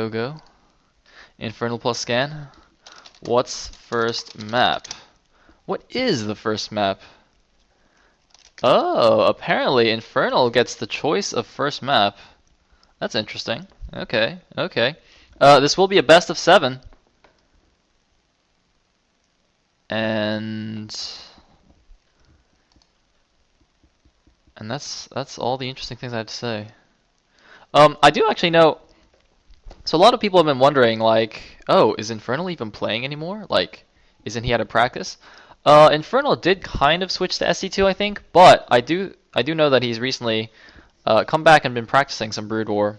Go. iNfeRnaL plus scan. What's first map? What is the first map? Oh, apparently iNfeRnaL gets the choice of first map. That's interesting. Okay. This will be a best of 7. And that's all the interesting things I have to say. I do actually know. So a lot of people have been wondering, like, oh, is iNfeRnaL even playing anymore? Like, isn't he out of practice? iNfeRnaL did kind of switch to SC2, I think, but I do know that he's recently come back and been practicing some Brood War.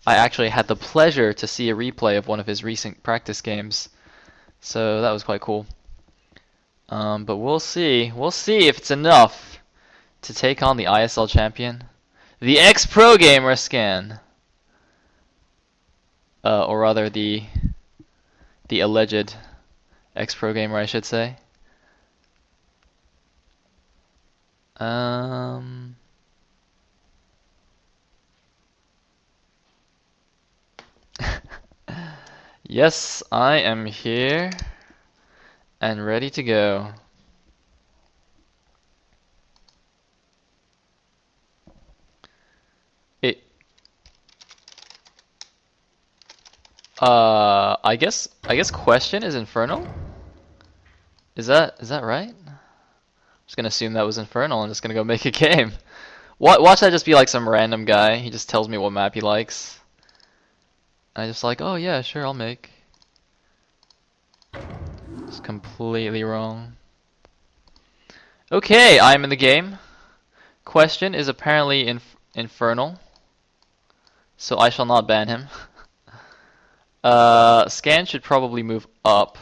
I actually had the pleasure to see a replay of one of his recent practice games, so that was quite cool. But we'll see. We'll see if it's enough to take on the ISL champion, the ex-pro gamer Scan, or rather the alleged ex-pro gamer, I should say. Yes, I am here and ready to go. I guess question is iNfeRnaL? Is that right? I'm just gonna assume that was iNfeRnaL and just gonna go make a game. Watch that just be like some random guy. He just tells me what map he likes. And I just like, oh yeah, sure, I'll make. It's completely wrong. Okay, I'm in the game. Question is apparently iNfeRnaL, so I shall not ban him. Scan should probably move up.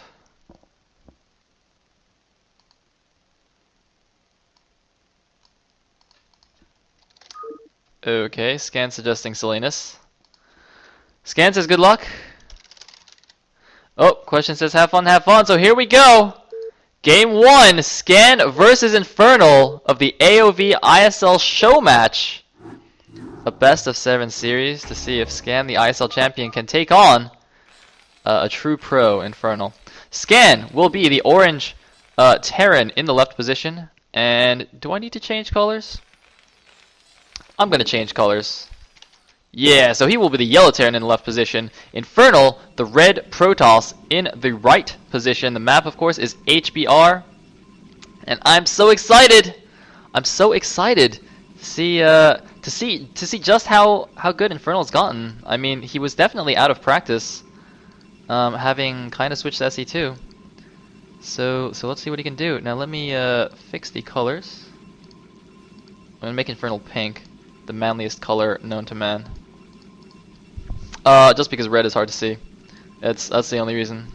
Okay, Scan suggesting silliness. Scan says good luck. Oh, question says have fun, so here we go! Game 1, Scan versus iNfeRnaL of the AOV ISL Showmatch. A best of 7 series to see if Scan, the ISL champion, can take on a true pro iNfeRnaL. Scan will be the orange Terran in the left position. And do I need to change colors? I'm going to change colors. Yeah, so he will be the yellow Terran in the left position. iNfeRnaL, the red Protoss in the right position. The map, of course, is HBR. And I'm so excited! I'm so excited to see just how good iNfeRnaL's gotten. I mean, he was definitely out of practice, having kind of switched to SE2. So let's see what he can do. Now let me fix the colors. I'm gonna make iNfeRnaL pink, the manliest color known to man. Just because red is hard to see. That's the only reason.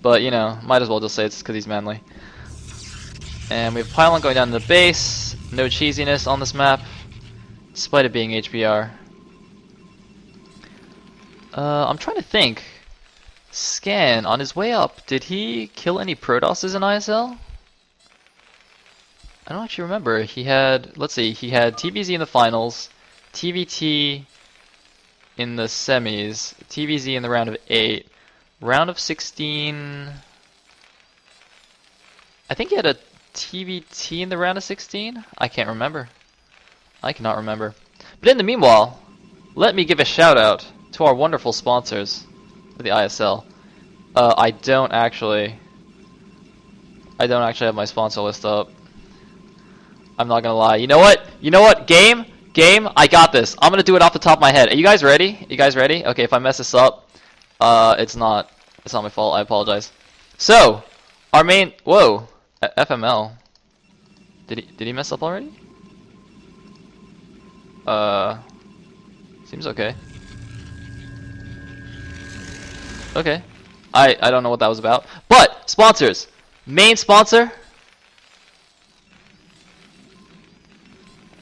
But you know, might as well just say it's because he's manly. And we have Pylon going down to the base. No cheesiness on this map, despite it being HBR. I'm trying to think. Scan, on his way up, did he kill any Protosses in ISL? I don't actually remember. He had, let's see, he had TVZ in the finals, TVT in the semis, TVZ in the round of 8, round of 16. I think he had a TVT in the round of 16? I can't remember. I cannot remember. But in the meanwhile, let me give a shout out to our wonderful sponsors for the ISL. I don't actually have my sponsor list up. I'm not gonna lie. You know what? Game, I got this. I'm gonna do it off the top of my head. Are you guys ready? Okay, if I mess this up, it's not my fault. I apologize. So, our main, whoa, FML. Did he mess up already? Seems okay. Okay. I don't know what that was about. But, sponsors. Main sponsor.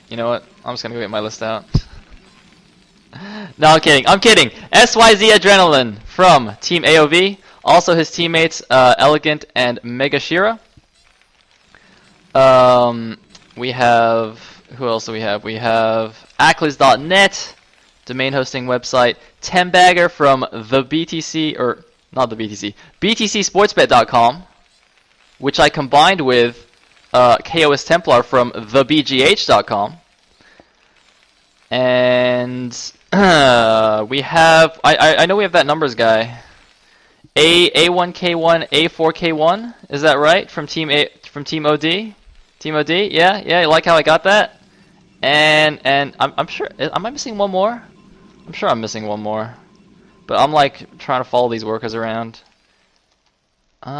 You know what? I'm just gonna go get my list out. No, I'm kidding. SYZ Adrenaline from Team AOV. Also his teammates, Elegant and Mega Shira. We have, who else do we have? We have Acklers.net, domain hosting website, 10-bagger from the BTC, or not the BTC, BTCSportsBet.com, which I combined with KOS Templar from thebgh.com. And we have, I know we have that numbers guy. A1K1, A4K1, is that right? From Team OD? Team OD? Yeah, you like how I got that? And I'm sure, am I missing one more? I'm sure I'm missing one more. But I'm like trying to follow these workers around. Huh.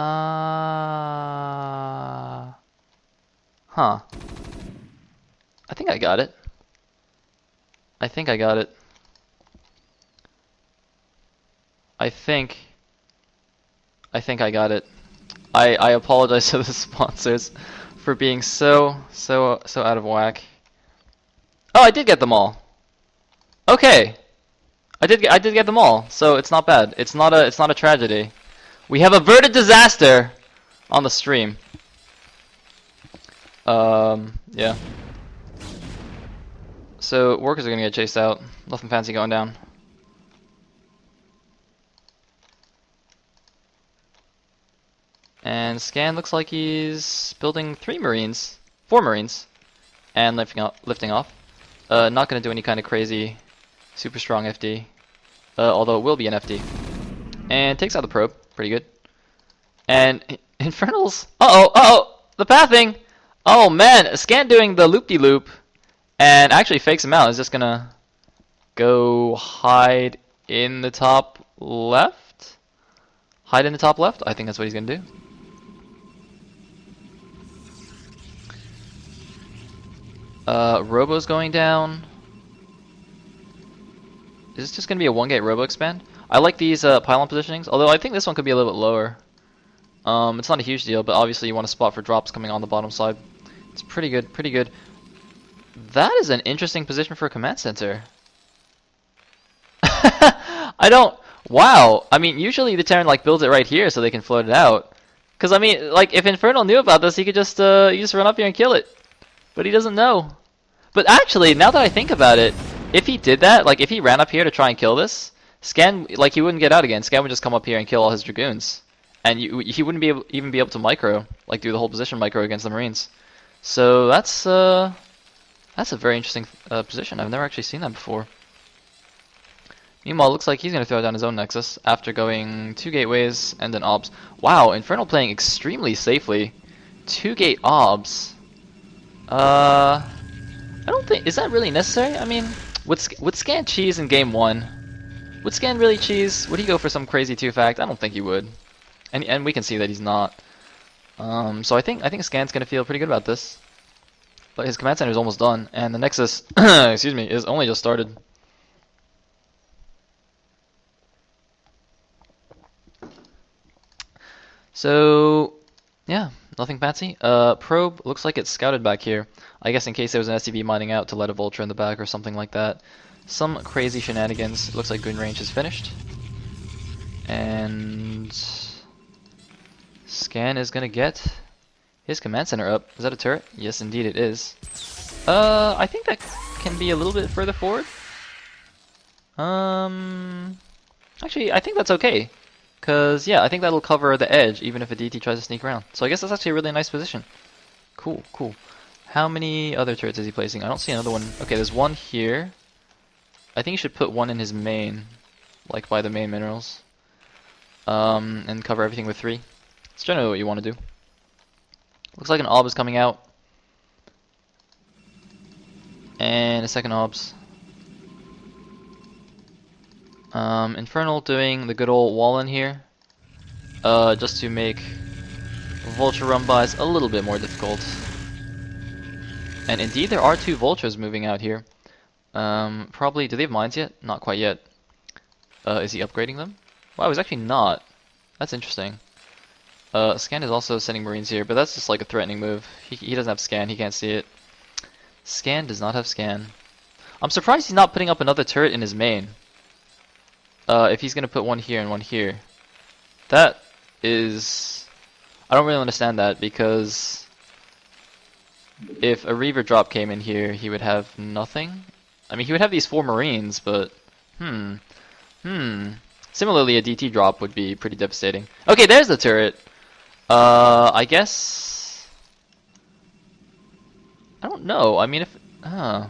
I think I got it. I think I got it. I think I got it. I apologize to the sponsors for being so out of whack. Oh, I did get them all. Okay. I did get them all. So it's not bad. It's not a tragedy. We have averted disaster on the stream. Yeah. So workers are gonna get chased out. Nothing fancy going down. And Scan looks like he's building 4 Marines, and lifting off. Not gonna do any kind of crazy, super strong FD, although it will be an FD. And takes out the probe, pretty good. And iNfeRnaL's, the pathing. Oh man, Scan doing the loop-de-loop, and actually fakes him out. Is just gonna go hide in the top left. Hide in the top left. I think that's what he's gonna do. Robo's going down. Is this just going to be a 1-gate Robo expand? I like these pylon positionings, although I think this one could be a little bit lower. It's not a huge deal, but obviously you want to spot for drops coming on the bottom side. It's pretty good, pretty good. That is an interesting position for a command center. Wow. I mean, usually the Terran like builds it right here so they can float it out. Because I mean, like if iNfeRnaL knew about this, he could just run up here and kill it. But he doesn't know. But actually, now that I think about it, if he did that, like if he ran up here to try and kill this, Scan, like he wouldn't get out again. Scan would just come up here and kill all his Dragoons. And he wouldn't even be able to micro, like do the whole position micro against the Marines. So that's a very interesting position. I've never actually seen that before. Meanwhile, it looks like he's going to throw down his own Nexus after going 2 gateways and then obs. Wow, iNfeRnaL playing extremely safely. 2-gate obs. I don't think, is that really necessary? I mean, would Scan cheese in game 1? Would Scan really cheese? Would he go for some crazy 2-fact? I don't think he would. And we can see that he's not. So I think Scan's gonna feel pretty good about this. But his command center is almost done, and the Nexus, excuse me, is only just started. So yeah, nothing fancy. Probe looks like it's scouted back here. I guess in case there was an SCV mining out to let a Vulture in the back or something like that. Some crazy shenanigans. It looks like Goon Range is finished. And Scan is gonna get his command center up. Is that a turret? Yes, indeed it is. I think that can be a little bit further forward. Actually, I think that's okay. Cause yeah, I think that'll cover the edge even if a DT tries to sneak around. So I guess that's actually a really nice position. Cool, cool. How many other turrets is he placing? I don't see another one. Okay, there's one here. I think you should put one in his main, like by the main minerals. And cover everything with 3. It's generally what you want to do. Looks like an ob is coming out. And a second obs. iNfeRnaL doing the good old wall in here. Just to make Vulture run bys a little bit more difficult. And indeed there are 2 Vultures moving out here. Probably, do they have mines yet? Not quite yet. Is he upgrading them? Wow, he's actually not. That's interesting. Scan is also sending Marines here, but that's just like a threatening move. He doesn't have Scan, he can't see it. Scan does not have Scan. I'm surprised he's not putting up another turret in his main. If he's gonna put one here and one here. That is... I don't really understand that, because if a Reaver drop came in here, he would have nothing. I mean, he would have these 4 Marines, but Similarly, a DT drop would be pretty devastating. Okay, there's the turret. I guess... I don't know. I mean, if... I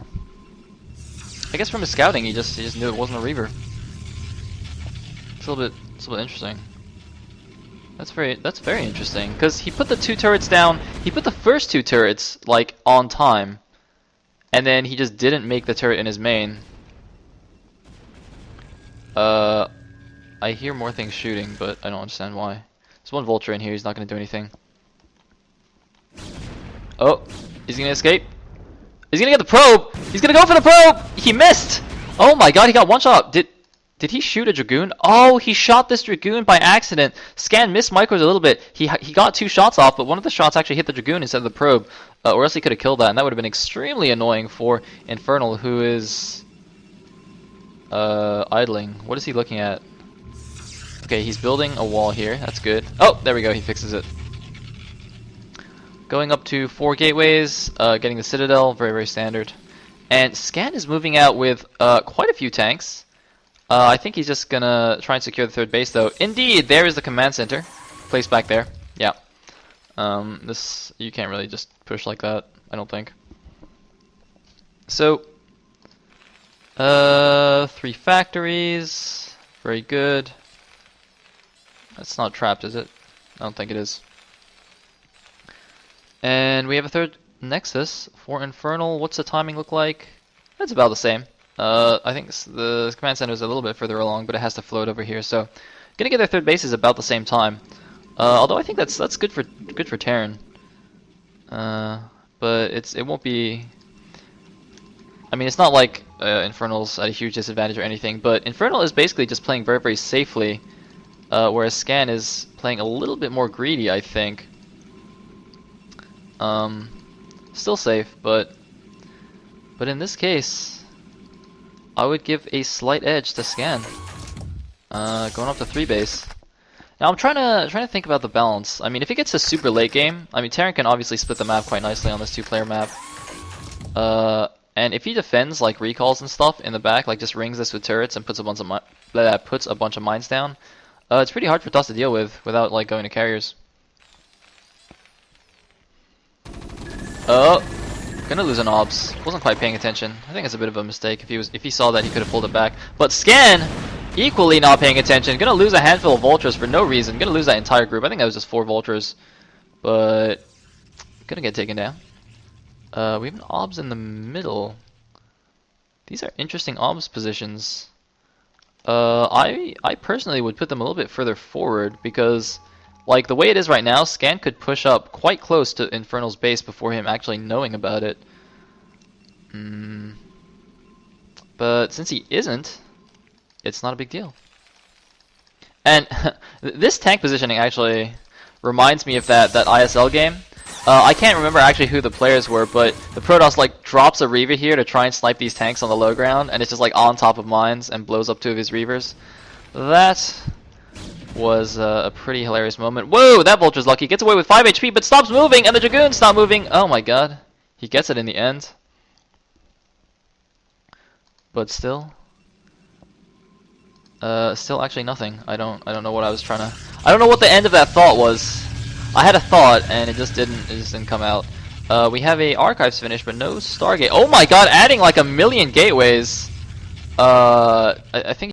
guess from his scouting, he just knew it wasn't a Reaver. It's a little bit interesting. That's very interesting, because he put the 2 turrets down. He put the first 2 turrets, like, on time. And then he just didn't make the turret in his main. I hear more things shooting, but I don't understand why. There's one vulture in here, he's not going to do anything. Oh, is he going to escape? He's going to get the probe! He's going to go for the probe! He missed! Oh my god, he got one shot. Did he shoot a Dragoon? Oh, he shot this Dragoon by accident. Scan missed micros a little bit. He got 2 shots off, but one of the shots actually hit the Dragoon instead of the probe. Or else he could have killed that, and that would have been extremely annoying for iNfeRnaL, who is... idling. What is he looking at? Okay, he's building a wall here. That's good. Oh, there we go. He fixes it. Going up to 4 gateways, getting the Citadel. Very, very standard. And Scan is moving out with quite a few tanks. I think he's just gonna try and secure the 3rd base, though. Indeed, there is the command center. Placed back there. Yeah. This, you can't really just push like that, I don't think. So, 3 factories. Very good. That's not trapped, is it? I don't think it is. And we have a 3rd Nexus for iNfeRnaL. What's the timing look like? It's about the same. I think the command center is a little bit further along, but it has to float over here. So, gonna get their 3rd bases about the same time. Although I think that's good for Terran. But it won't be. I mean, it's not like iNfeRnaL's at a huge disadvantage or anything. But iNfeRnaL is basically just playing very, very safely, whereas Scan is playing a little bit more greedy, I think. Still safe, but in this case, I would give a slight edge to Scan. Going up to 3 base. Now I'm trying to think about the balance. I mean, if it gets a super late game, I mean, Terran can obviously split the map quite nicely on this 2-player map. And if he defends like recalls and stuff in the back, like just rings this with turrets and puts a bunch of mines down, it's pretty hard for Toss to deal with without like going to carriers. Oh, gonna lose an obs. Wasn't quite paying attention. I think it's a bit of a mistake. If he saw that, he could have pulled it back. But Scan, equally not paying attention. Gonna lose a handful of vultures for no reason. Gonna lose that entire group. I think that was just 4 vultures, but gonna get taken down. We have an obs in the middle. These are interesting obs positions. I personally would put them a little bit further forward because, like, the way it is right now, Scan could push up quite close to iNfeRnaL's base before him actually knowing about it. But since he isn't, it's not a big deal. And this tank positioning actually reminds me of that ISL game. I can't remember actually who the players were, but the Protoss like drops a Reaver here to try and snipe these tanks on the low ground, and it's just like on top of mines and blows up 2 of his Reavers. That was a pretty hilarious moment. Whoa, that Vulture's lucky. Gets away with 5 HP, but stops moving, and the Dragoon's not moving. Oh my god. He gets it in the end. But still actually nothing. I don't know what I was trying to... I don't know what the end of that thought was. I had a thought, and it just didn't come out. We have a Archives finish, but no Stargate. Oh my god, adding like 1,000,000 gateways. I think